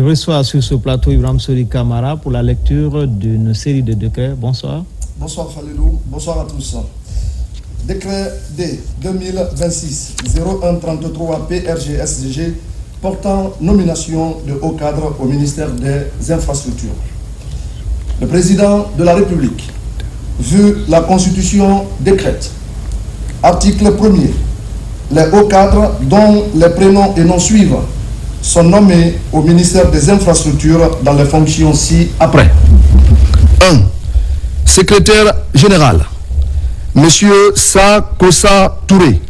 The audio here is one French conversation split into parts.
reçois sur ce plateau Ibrahim Sori Kamara pour la lecture d'une série de décrets. Bonsoir. Bonsoir Khalilou, bonsoir à tous. Décret D 2026-0133 PRGSGG portant nomination de hauts cadres au ministère des Infrastructures. Le président de la République, vu la Constitution décrète, article 1er, les hauts cadres dont les prénoms et noms suivent sont nommés au ministère des Infrastructures dans les fonctions ci-après. 1. Secrétaire général, Monsieur Sakossa Touré,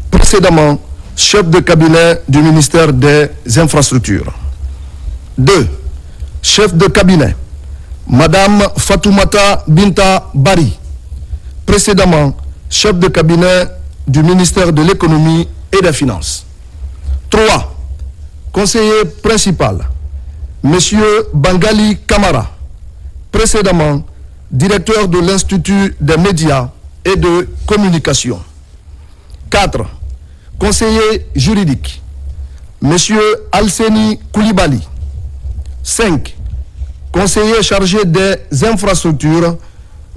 précédemment chef de cabinet du ministère des Infrastructures. 2. Chef de cabinet, Madame Fatoumata Binta Bari, précédemment chef de cabinet du ministère de l'Économie et des Finances. 3. Conseiller principal, Monsieur Bangali Kamara, précédemment directeur de l'Institut des médias et de communication. 4. Conseiller juridique, Monsieur Alseni Koulibaly. 5. Conseiller chargé des infrastructures,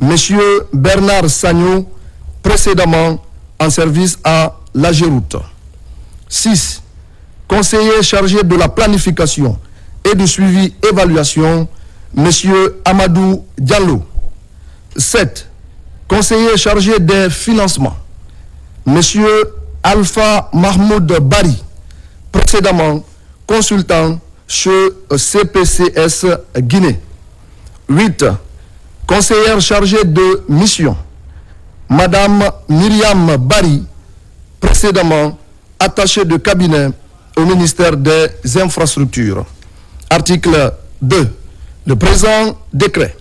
Monsieur Bernard Sagno, précédemment en service à l'AGEROUTE. 6. Conseiller chargé de la planification et du suivi-évaluation, Monsieur Amadou Diallo. 7. Conseiller chargé des financements, Monsieur Alpha Mahmoud Bari, précédemment consultant chez CPCS Guinée. 8. Conseillère chargée de mission, Madame Myriam Bari, précédemment attachée de cabinet au ministère des Infrastructures. Article 2. Le présent décret,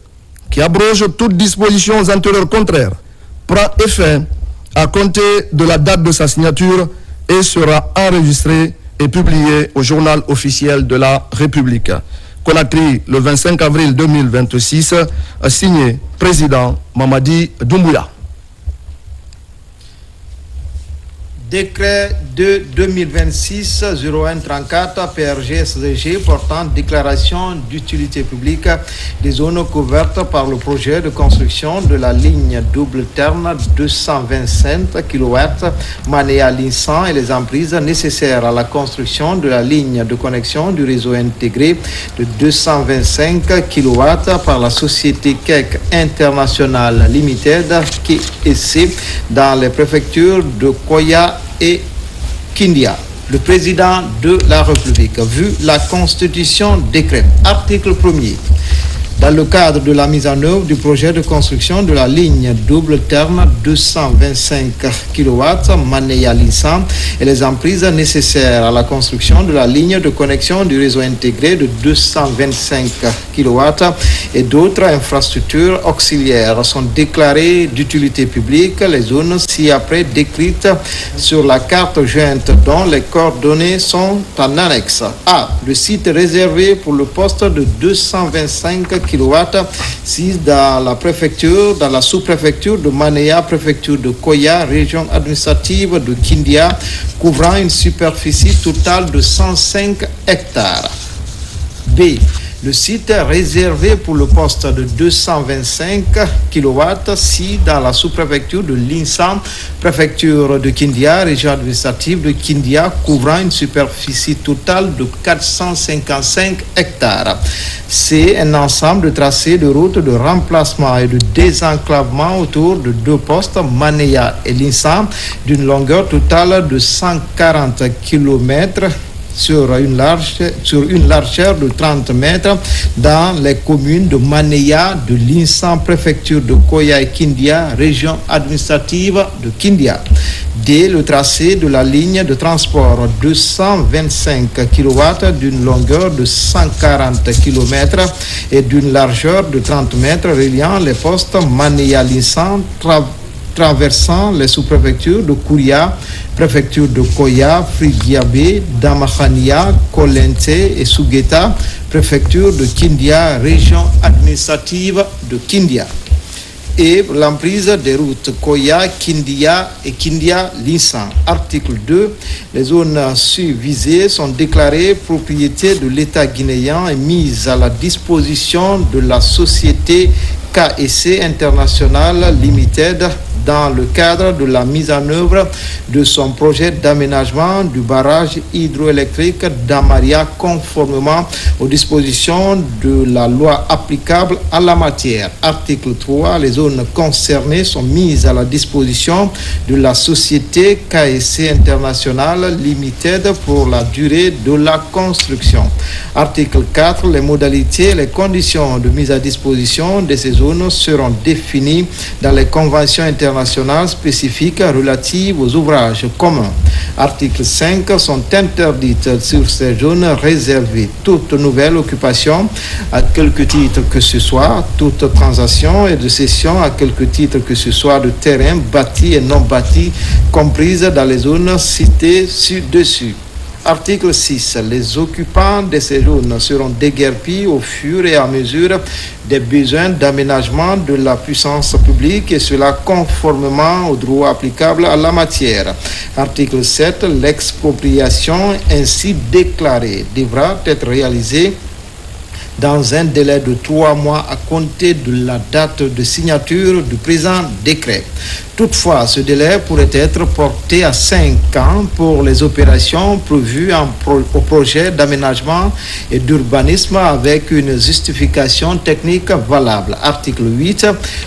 qui abroge toutes dispositions antérieures contraires, prend effet à compter de la date de sa signature et sera enregistré et publié au journal officiel de la République. Conakry, le 25 avril 2026, signé président Mamadi Doumbouya. Décret de 2026-0134 PRGSGG portant déclaration d'utilité publique des zones couvertes par le projet de construction de la ligne double terme 225 kW Manéa-Linsan et les emprises nécessaires à la construction de la ligne de connexion du réseau intégré de 225 kW par la société KEC International Limited KEC dans les préfectures de Koya et Kindia. Le président de la République, vu la Constitution décrète, article 1er, dans le cadre de la mise en œuvre du projet de construction de la ligne double terme 225 kW Manéa-Linsan et les emprises nécessaires à la construction de la ligne de connexion du réseau intégré de 225 kW et d'autres infrastructures auxiliaires sont déclarées d'utilité publique. Les zones ci-après décrites sur la carte jointe dont les coordonnées sont en annexe. A. Le site réservé pour le poste de 225 kW si dans la préfecture, dans la sous-préfecture de Manéa, préfecture de Koya, région administrative de Kindia, couvrant une superficie totale de 105 hectares. B. Le site réservé pour le poste de 225 kW si dans la sous-préfecture de Linsan, préfecture de Kindia, région administrative de Kindia, couvrant une superficie totale de 455 hectares. C'est un ensemble de tracés de routes de remplacement et de désenclavement autour de deux postes, Manéa et Linsan, d'une longueur totale de 140 km sur une largeur de 30 mètres dans les communes de Manéa, de Linsan, préfecture de Koya et Kindia, région administrative de Kindia. D. Le tracé de la ligne de transport 225 kW d'une longueur de 140 km et d'une largeur de 30 mètres reliant les postes Manéa-Linsan traversant les sous-préfectures de Kouria, préfecture de Koya, Frigiabé, Damakhania, Kolente et Sougeta, préfecture de Kindia, région administrative de Kindia. et l'emprise des routes Koya, Kindia et Kindia-Linsan. Article 2. Les zones visées sont déclarées propriété de l'État guinéen et mises à la disposition de la société KSC International Limited dans le cadre de la mise en œuvre de son projet d'aménagement du barrage hydroélectrique d'Amaria conformément aux dispositions de la loi applicable à la matière. Article 3. Les zones concernées sont mises à la disposition de la société KSC International Limited pour la durée de la construction. Article 4. Les modalités et les conditions de mise à disposition de ces zones seront définies dans les conventions internationales spécifiques relatives aux ouvrages communs. Article 5. Sont interdites sur ces zones réservées toute nouvelle occupation à quelque titre que ce soit, toute transaction et de cession à quelque titre que ce soit de terrain bâti et non bâti comprises dans les zones citées ci-dessus. Article 6. Les occupants de ces zones seront déguerpis au fur et à mesure des besoins d'aménagement de la puissance publique et cela conformément au droit applicable à la matière. Article 7. L'expropriation ainsi déclarée devra être réalisée dans un délai de 3 mois à compter de la date de signature du présent décret. Toutefois, ce délai pourrait être porté à 5 ans pour les opérations prévues au projet d'aménagement et d'urbanisme avec une justification technique valable. Article 8.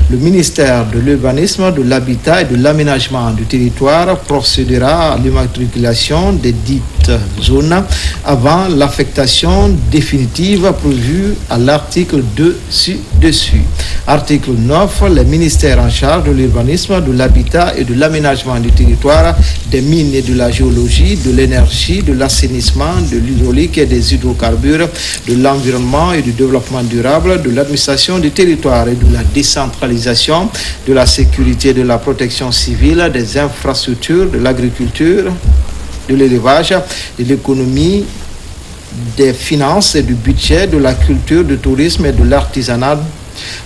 Le ministère de l'Urbanisme, de l'Habitat et de l'Aménagement du territoire procédera à l'immatriculation des dites zones avant l'affectation définitive prévue à l'article 2 ci-dessus. Article 9. Les ministères en charge de l'urbanisme, de l'habitat et de l'aménagement du territoire, des mines et de la géologie, de l'énergie, de l'assainissement, de l'hydraulique et des hydrocarbures, de l'environnement et du développement durable, de l'administration du territoire et de la décentralisation, de la sécurité et de la protection civile, des infrastructures, de l'agriculture, de l'élevage, de l'économie, des finances et du budget, de la culture, du tourisme et de l'artisanat,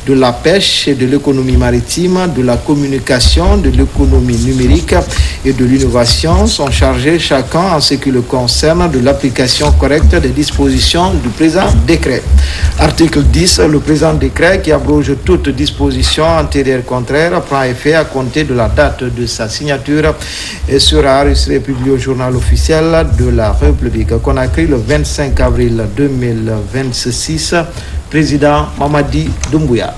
de la pêche et de l'économie maritime, de la communication, de l'économie numérique et de l'innovation sont chargés chacun en ce qui le concerne de l'application correcte des dispositions du présent décret. Article 10. Le présent décret qui abroge toute disposition antérieure contraire prend effet à compter de la date de sa signature et sera enregistré et publié au journal officiel de la République. Conakry le 25 avril 2026. Président Mamadi Doumbouya.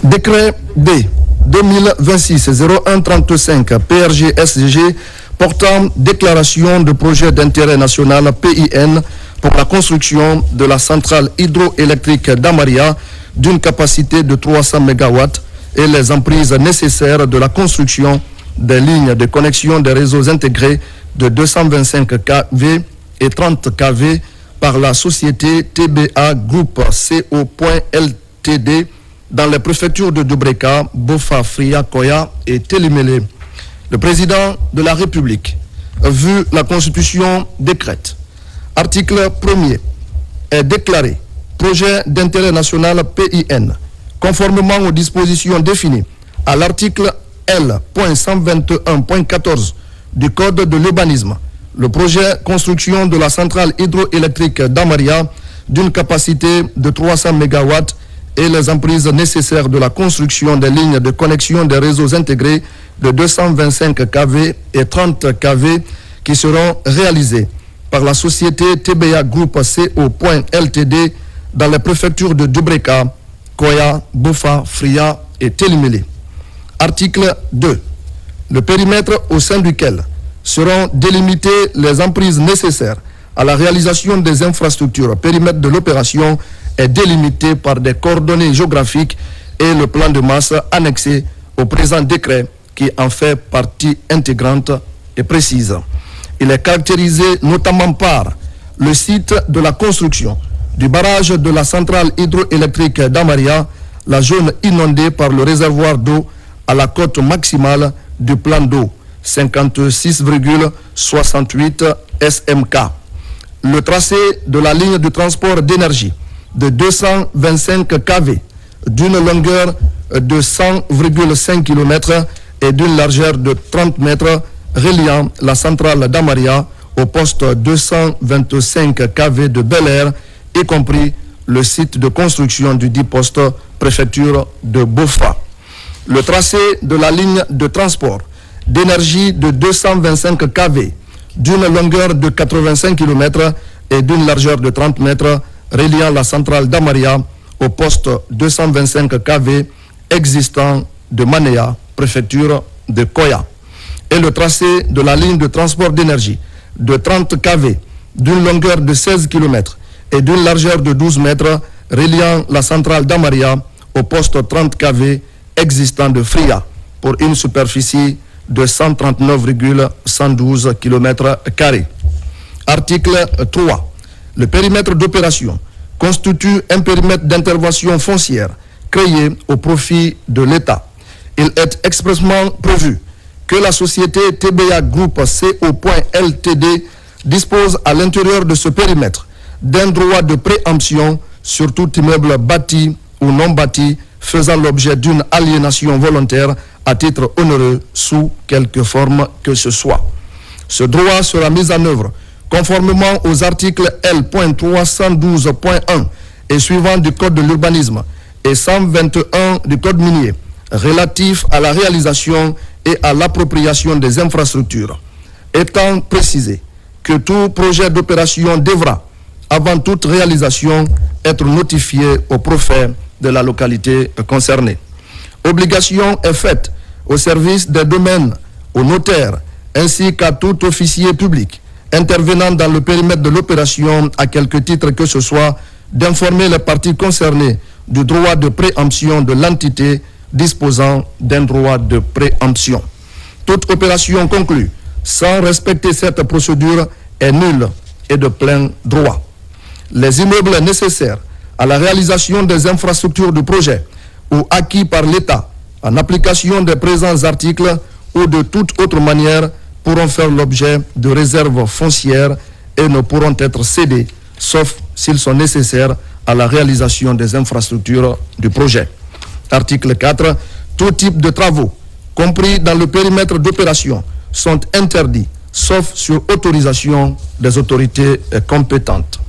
Décret D 2026-0135 PRG-SG portant déclaration de projet d'intérêt national PIN pour la construction de la centrale hydroélectrique d'Amaria d'une capacité de 300 MW et les emprises nécessaires de la construction des lignes de connexion des réseaux intégrés de 225 kV et 30 kV par la société TBA Group CO.Ltd dans les préfectures de Dubreka, Bofa, Fria, Koya et Télimélé. Le président de la République, vu la Constitution décrète, article 1er, est déclaré projet d'intérêt national PIN, conformément aux dispositions définies à l'article L.121.14 du Code de l'urbanisme. Le projet construction de la centrale hydroélectrique d'Amaria d'une capacité de 300 MW et les emprises nécessaires de la construction des lignes de connexion des réseaux intégrés de 225 kV et 30 kV qui seront réalisés par la société TBA Group CO.Ltd dans les préfectures de Dubreka, Koya, Bofa, Fria et Télimélé. Article 2. Le périmètre au sein duquel seront délimitées les emprises nécessaires à la réalisation des infrastructures. Le périmètre de l'opération est délimité par des coordonnées géographiques et le plan de masse annexé au présent décret qui en fait partie intégrante et précise. Il est caractérisé notamment par le site de la construction du barrage de la centrale hydroélectrique d'Amaria, la zone inondée par le réservoir d'eau à la cote maximale du plan d'eau, 56,68 SMK. Le tracé de la ligne de transport d'énergie de 225 kV d'une longueur de 100,5 km et d'une largeur de 30 mètres reliant la centrale d'Amaria au poste 225 kV de Bel Air, y compris le site de construction du dit poste préfecture de Bofa. Le tracé de la ligne de transport d'énergie de 225 kV d'une longueur de 85 km et d'une largeur de 30 mètres reliant la centrale d'Amaria au poste 225 kV existant de Manéa, préfecture de Koya. Et le tracé de la ligne de transport d'énergie de 30 kV d'une longueur de 16 km et d'une largeur de 12 mètres reliant la centrale d'Amaria au poste 30 kV existant de Fria pour une superficie de 139,112 km². Article 3. Le périmètre d'opération constitue un périmètre d'intervention foncière créé au profit de l'État. Il est expressément prévu que la société TBA Group CO.Ltd dispose à l'intérieur de ce périmètre d'un droit de préemption sur tout immeuble bâti ou non bâti faisant l'objet d'une aliénation volontaire à titre onéreux sous quelque forme que ce soit. Ce droit sera mis en œuvre conformément aux articles L.312.1 et suivants du Code de l'urbanisme et 121 du Code minier relatifs à la réalisation et à l'appropriation des infrastructures, étant précisé que tout projet d'opération devra, avant toute réalisation, être notifié au préfet de la localité concernée. Obligation est faite au service des domaines, aux notaires, ainsi qu'à tout officier public intervenant dans le périmètre de l'opération à quelque titre que ce soit, d'informer les parties concernées du droit de préemption de l'entité disposant d'un droit de préemption. Toute opération conclue sans respecter cette procédure est nulle et de plein droit. Les immeubles nécessaires à la réalisation des infrastructures du projet ou acquis par l'État en application des présents articles ou de toute autre manière pourront faire l'objet de réserves foncières et ne pourront être cédés, sauf s'ils sont nécessaires à la réalisation des infrastructures du projet. Article 4. Tout type de travaux, compris dans le périmètre d'opération, sont interdits, sauf sur autorisation des autorités compétentes.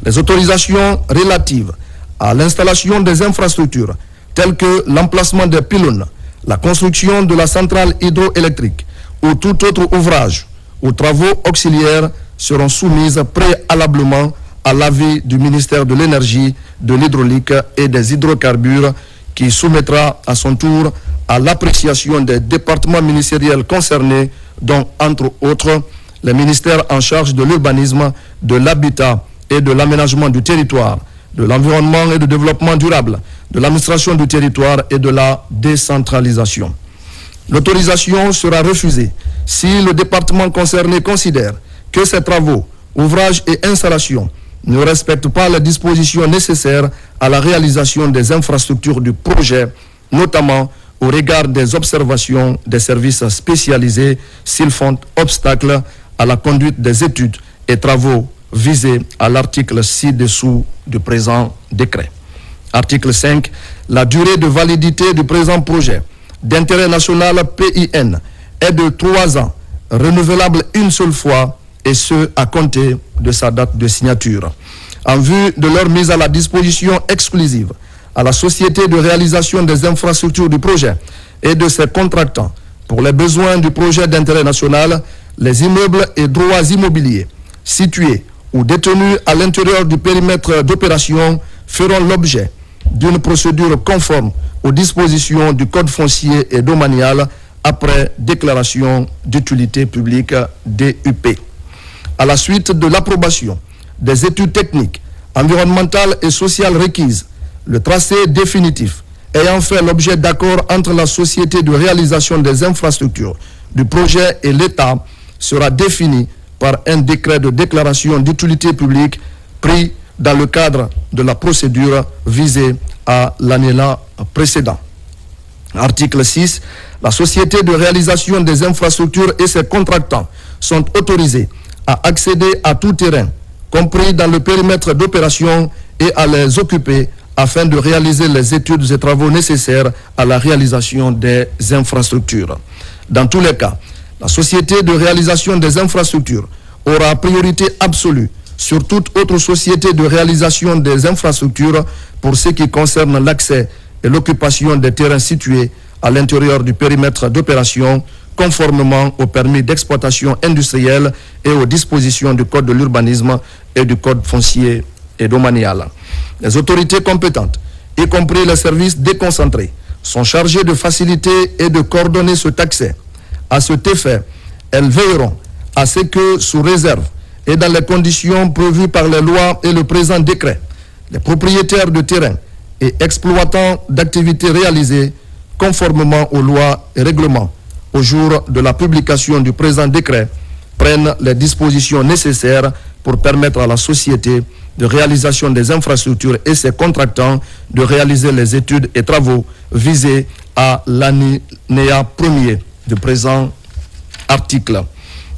Les autorisations relatives à l'installation des infrastructures, telles que l'emplacement des pylônes, la construction de la centrale hydroélectrique ou tout autre ouvrage ou travaux auxiliaires, seront soumises préalablement à l'avis du ministère de l'Énergie, de l'Hydraulique et des Hydrocarbures, qui soumettra à son tour à l'appréciation des départements ministériels concernés, dont, entre autres, les ministères en charge de l'urbanisme, de l'habitat et de l'aménagement du territoire, de l'environnement et du développement durable, de l'administration du territoire et de la décentralisation. L'autorisation sera refusée si le département concerné considère que ces travaux, ouvrages et installations ne respectent pas les dispositions nécessaires à la réalisation des infrastructures du projet, notamment au regard des observations des services spécialisés s'ils font obstacle à la conduite des études et travaux visés à l'article ci-dessous du présent décret. Article 5. La durée de validité du présent projet d'intérêt national PIN est de 3 ans, renouvelable une seule fois, et ce à compter de sa date de signature. En vue de leur mise à la disposition exclusive à la société de réalisation des infrastructures du projet et de ses contractants pour les besoins du projet d'intérêt national, les immeubles et droits immobiliers situés ou détenus à l'intérieur du périmètre d'opération feront l'objet d'une procédure conforme aux dispositions du Code foncier et domanial après déclaration d'utilité publique DUP. À la suite de l'approbation des études techniques, environnementales et sociales requises, le tracé définitif ayant fait l'objet d'accord entre la société de réalisation des infrastructures du projet et l'État sera défini par un décret de déclaration d'utilité publique pris dans le cadre de la procédure visée à l'année précédent. Article 6. La société de réalisation des infrastructures et ses contractants sont autorisés à accéder à tout terrain, compris dans le périmètre d'opération, et à les occuper afin de réaliser les études et travaux nécessaires à la réalisation des infrastructures. Dans tous les cas, la société de réalisation des infrastructures aura priorité absolue sur toute autre société de réalisation des infrastructures pour ce qui concerne l'accès et l'occupation des terrains situés à l'intérieur du périmètre d'opération, conformément au permis d'exploitation industrielle et aux dispositions du Code de l'urbanisme et du Code foncier et domanial. Les autorités compétentes, y compris les services déconcentrés, sont chargées de faciliter et de coordonner cet accès. À cet effet, elles veilleront à ce que, sous réserve et dans les conditions prévues par les lois et le présent décret, les propriétaires de terrains et exploitants d'activités réalisées conformément aux lois et règlements au jour de la publication du présent décret prennent les dispositions nécessaires pour permettre à la société de réalisation des infrastructures et ses contractants de réaliser les études et travaux visés à l'alinéa 1er du présent article.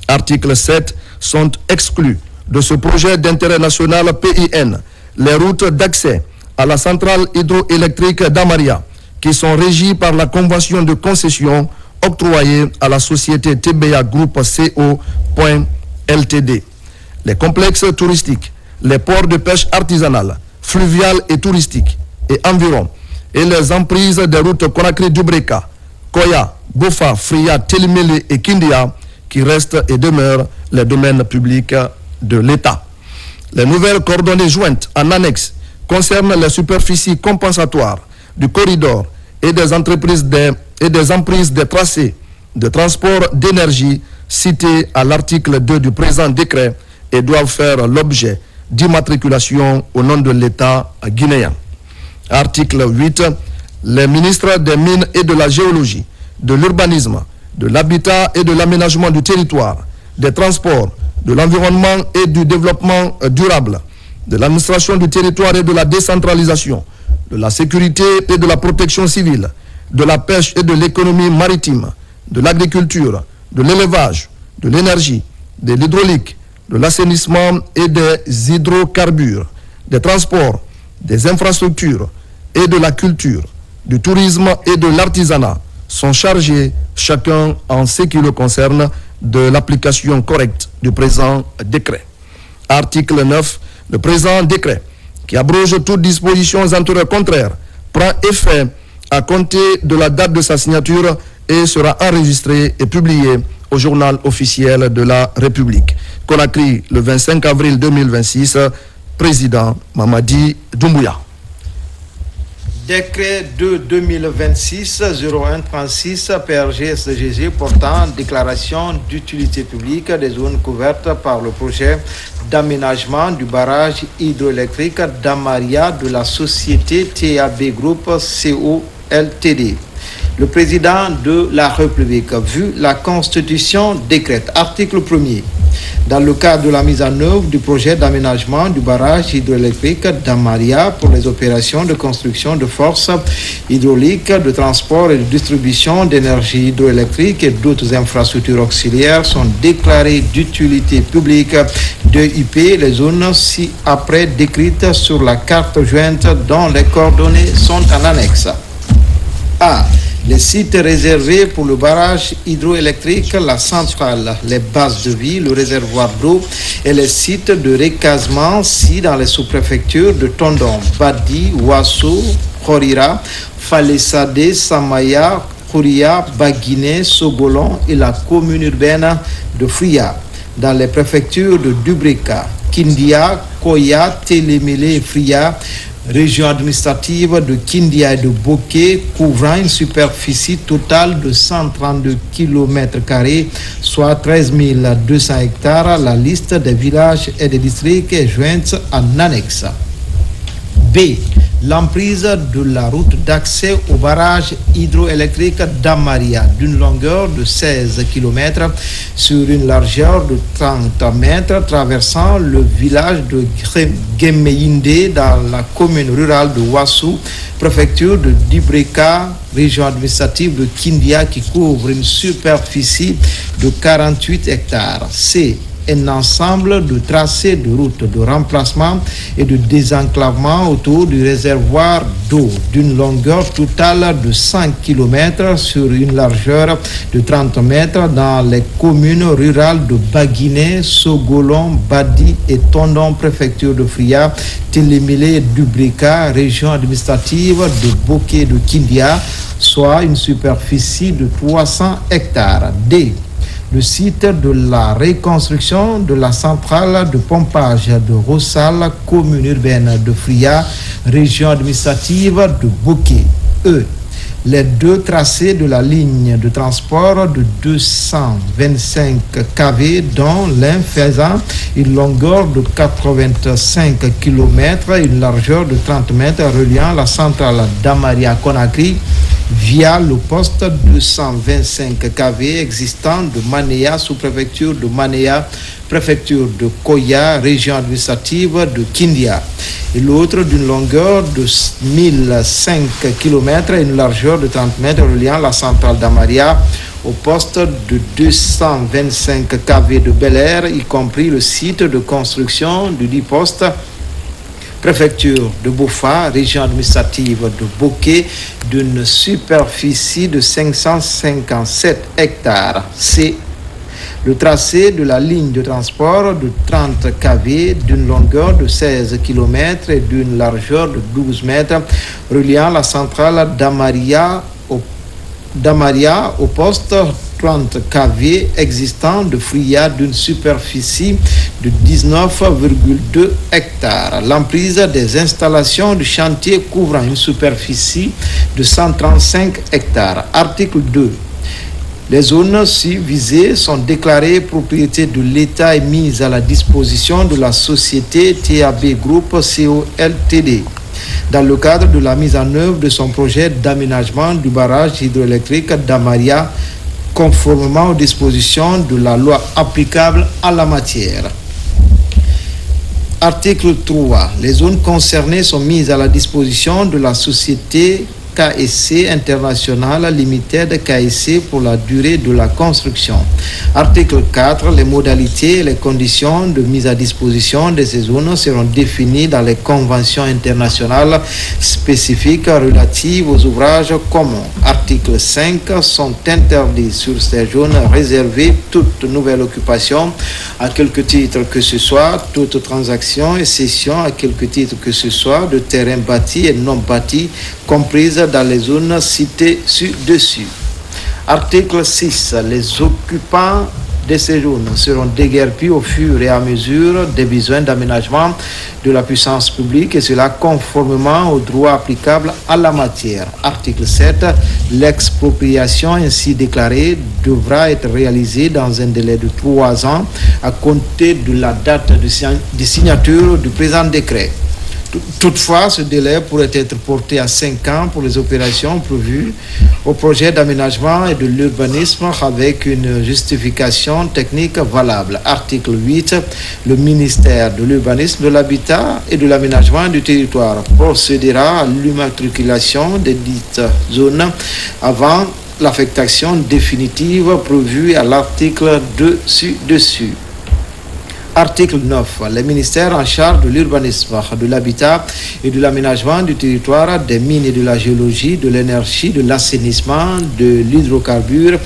Article 7. Sont exclus de ce projet d'intérêt national PIN les routes d'accès à la centrale hydroélectrique d'Amaria qui sont régies par la convention de concession octroyée à la société TBA Group CO. Ltd. Les complexes touristiques, les ports de pêche artisanale, fluviale et touristique et environ, et les emprises des routes Conakry-Dubreka, Koya, Bofa, Fria, Télimélé et Kindia qui restent et demeurent les domaines publics de l'État. Les nouvelles coordonnées jointes en annexe concernent les superficies compensatoires du corridor et des entreprises et des emprises des tracés de transport d'énergie cités à l'article 2 du présent décret et doivent faire l'objet d'immatriculation au nom de l'État guinéen. Article 8. Les ministres des Mines et de la Géologie, de l'Urbanisme, de l'Habitat et de l'Aménagement du Territoire, des Transports, de l'Environnement et du Développement durable, de l'Administration du Territoire et de la Décentralisation, de la Sécurité et de la Protection civile, de la Pêche et de l'Économie maritime, de l'Agriculture, de l'Élevage, de l'Énergie, de l'Hydraulique, de l'Assainissement et des Hydrocarbures, des Transports, des Infrastructures et de la Culture, du Tourisme et de l'Artisanat sont chargés, chacun en ce qui le concerne, de l'application correcte du présent décret. Article 9. Le présent décret, qui abroge toutes dispositions antérieures contraires, prend effet à compter de la date de sa signature et sera enregistré et publié au journal officiel de la République. Conakry, le 25 avril 2026, président Mamadi Doumbouya. Décret de 2026-0136 PRG-SDGG portant déclaration d'utilité publique des zones couvertes par le projet d'aménagement du barrage hydroélectrique d'Amaria de la société TAB Group CO Ltd. Le président de la République, vu la Constitution, décrète, article 1er, dans le cadre de la mise en œuvre du projet d'aménagement du barrage hydroélectrique d'Amaria pour les opérations de construction de forces hydrauliques, de transport et de distribution d'énergie hydroélectrique et d'autres infrastructures auxiliaires sont déclarées d'utilité publique d'EIP, les zones ci-après décrites sur la carte jointe dont les coordonnées sont en annexe. A. Les sites réservés pour le barrage hydroélectrique, la centrale, les bases de vie, le réservoir d'eau et les sites de recasement dans les sous-préfectures de Tondon, Badi, Ouasso, Khorira, Falesade, Samaya, Kouria, Baguiné, Sogolon et la commune urbaine de Fria. Dans les préfectures de Dubreka, Kindia, Koya, Télémélé et Fria, région administrative de Kindia et de Boké, couvrant une superficie totale de 132 km², soit 13 200 hectares. La liste des villages et des districts est jointe en annexe. B. L'emprise de la route d'accès au barrage hydroélectrique d'Amaria d'une longueur de 16 km sur une largeur de 30 mètres traversant le village de Gemeinde dans la commune rurale de Ouassou, préfecture de Dubreka, région administrative de Kindia qui couvre une superficie de 48 hectares. C. un ensemble de tracés de routes de remplacement et de désenclavement autour du réservoir d'eau d'une longueur totale de 100 km sur une largeur de 30 mètres dans les communes rurales de Baguiné, Sogolon, Badi et Tondon, préfecture de Fria, Télémélé et Dubrika, région administrative de Boké de Kindia, soit une superficie de 300 hectares. D. Le site de la reconstruction de la centrale de pompage de Rossal, commune urbaine de Fria, région administrative de Boké. E. Les deux tracés de la ligne de transport de 225 kV, dont l'un faisant une longueur de 85 km et une largeur de 30 mètres, reliant la centrale d'Amaria-Conakry via le poste 225 kV existant de Manéa, sous-préfecture de Manéa, préfecture de Koya, région administrative de Kindia, et l'autre d'une longueur de 1005 km et une largeur de 30 mètres, reliant la centrale d'Amaria au poste de 225 kV de Bel Air, y compris le site de construction du dit poste, préfecture de Bofa, région administrative de Boké, d'une superficie de 557 hectares. C. Le tracé de la ligne de transport de 30 kV d'une longueur de 16 km et d'une largeur de 12 mètres, reliant la centrale d'Amaria au poste 30 kV existant de Fria d'une superficie de 19,2 hectares. L'emprise des installations du chantier couvrant une superficie de 135 hectares. Article 2. Les zones visées sont déclarées propriété de l'État et mises à la disposition de la société TAB Group CO Ltd. dans le cadre de la mise en œuvre de son projet d'aménagement du barrage hydroélectrique d'Amaria, conformément aux dispositions de la loi applicable à la matière. Article 3. Les zones concernées sont mises à la disposition de la société KSC International Limited KSC pour la durée de la construction. Article 4. Les modalités et les conditions de mise à disposition de ces zones seront définies dans les conventions internationales spécifiques relatives aux ouvrages communs. Article 5. Sont interdits sur ces zones réservées toute nouvelle occupation à quelque titre que ce soit, toute transaction et cession à quelque titre que ce soit de terrains bâtis et non bâtis comprises dans les zones citées ci-dessus. Article 6. Les occupants de ces zones seront déguerpis au fur et à mesure des besoins d'aménagement de la puissance publique, et cela conformément aux droits applicables à la matière. Article 7. L'expropriation ainsi déclarée devra être réalisée dans un délai de 3 ans à compter de la date de signature du présent décret. Toutefois, ce délai pourrait être porté à 5 ans pour les opérations prévues au projet d'aménagement et de l'urbanisme avec une justification technique valable. Article 8. Le ministère de l'Urbanisme, de l'Habitat et de l'Aménagement du territoire procédera à l'immatriculation des dites zones avant l'affectation définitive prévue à l'article 2 ci-dessus. Article 9. Les ministères en charge de l'urbanisme, de l'habitat et de l'aménagement du territoire, des mines et de la géologie, de l'énergie, de l'assainissement, de l'hydrocarbure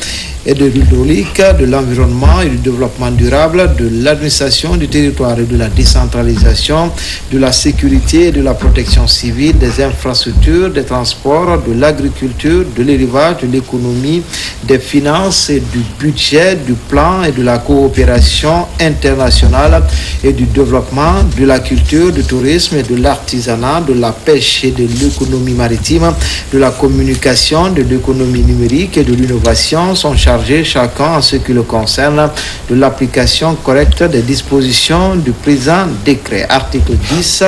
et de l'hydraulique, de l'environnement et du développement durable, de l'administration du territoire et de la décentralisation, de la sécurité et de la protection civile, des infrastructures, des transports, de l'agriculture, de l'élevage, de l'économie, des finances et du budget, du plan et de la coopération internationale et du développement, de la culture, du tourisme et de l'artisanat, de la pêche et de l'économie maritime, de la communication, de l'économie numérique et de l'innovation sont chargés chacun en ce qui le concerne de l'application correcte des dispositions du présent décret. Article 10.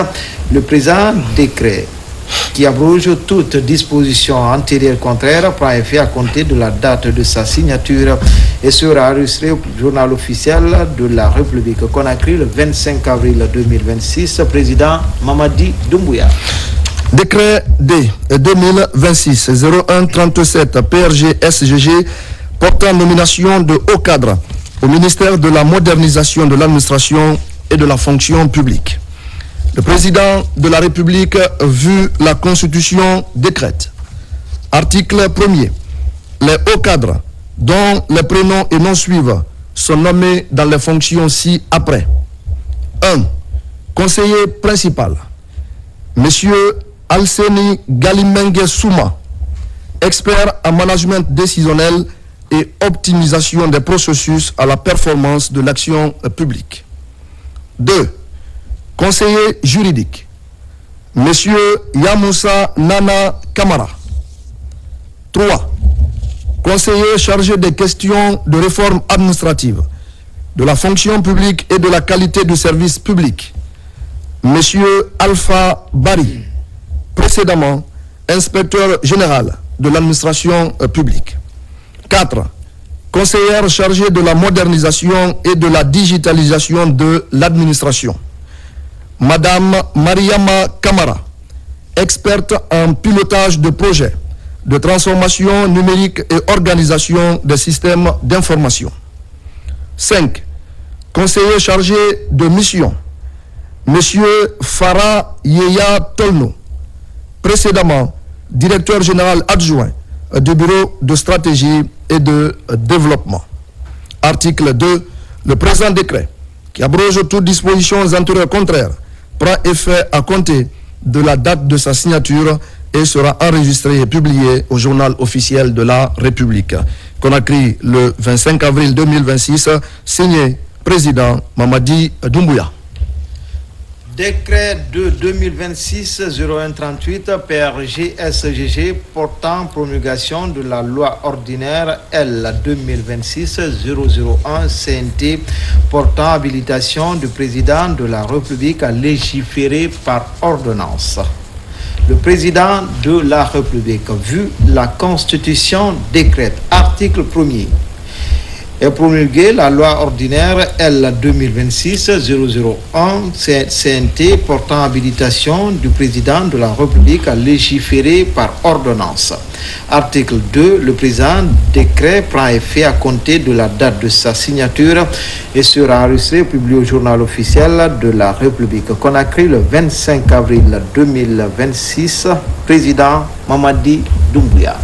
Le présent décret qui abroge toute disposition antérieure contraire prend effet à compter de la date de sa signature et sera enregistré au journal officiel de la République Conakry le 25 avril 2026. Président Mamadi Doumbouya. Décret D 2026-01-37 PRG SGG portant nomination de haut cadre au ministère de la modernisation de l'administration et de la fonction publique. Le président de la République, vu la Constitution, décrète. Article 1er. Les hauts cadres dont les prénoms et noms suivent sont nommés dans les fonctions ci-après. 1. Conseiller principal. Monsieur Alseni Galimengue Souma, expert en management décisionnel et optimisation des processus à la performance de l'action publique. 2. Conseiller juridique. Monsieur Yamoussa Nana Kamara. 3. Conseiller chargé des questions de réforme administrative, de la fonction publique et de la qualité du service public. Monsieur Alpha Bari, précédemment inspecteur général de l'administration publique. 4. Conseillère chargée de la modernisation et de la digitalisation de l'administration. Madame Mariama Kamara, experte en pilotage de projets de transformation numérique et organisation des systèmes d'information. 5. Conseiller chargé de mission, Monsieur Farah Yeya Tolno, précédemment directeur général adjoint du Bureau de stratégie et de développement. Article 2. Le présent décret, qui abroge toutes dispositions antérieures contraires, prend effet à compter de la date de sa signature et sera enregistré et publié au journal officiel de la République. Conakry, le 25 avril 2026, signé président Mamadi Doumbouya. Décret de 2026-0138 PRGSGG portant promulgation de la loi ordinaire L 2026-001 CNT portant habilitation du président de la République à légiférer par ordonnance. Le président de la République, vu la Constitution, décrète, article 1er, et promulgué la loi ordinaire L 2026-001 CNT portant habilitation du président de la République à légiférer par ordonnance. Article 2. Le présent décret prend effet à compter de la date de sa signature et sera enregistré et publié au journal officiel de la République. Conakry, le 25 avril 2026, président Mamadi Doumbouya.